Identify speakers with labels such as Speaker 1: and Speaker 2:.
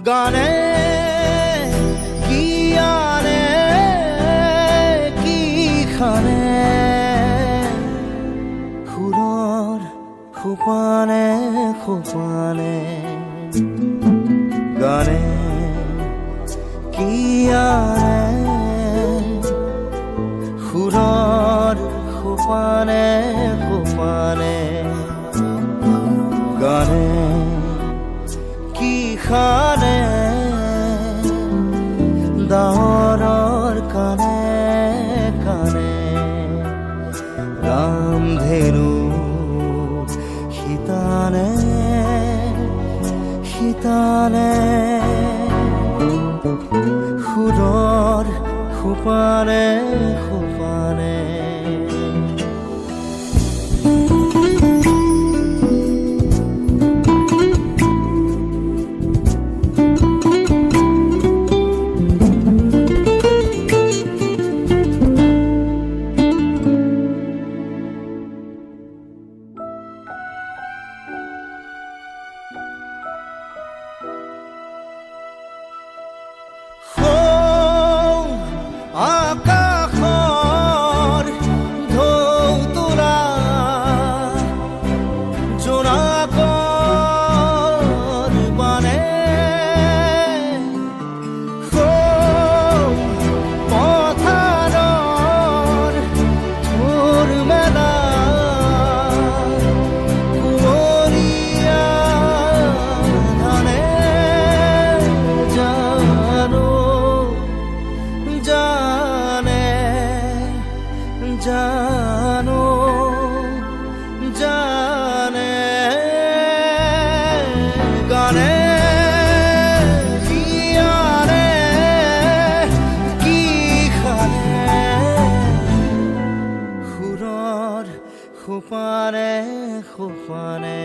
Speaker 1: গানে কি আনে কি খানে সুৰৰ সোপানে সোপানে গানে কি আনে সুৰৰ সোপানে সোপানে গানে কি খানে ডাৱৰৰ কানে কানে ৰামধেনু শীতানে শীতানে সুৰৰ সোপানে সোপানে আকাশৰ ঢৌ তোলা জোনাকৰ বানে পথাৰৰ থোৰ মেলা কুঁৱলীয়া ধানে জানো জানে জানো জানে গানে কি আনে কি খানে সুৰৰ সোপানে সোপানে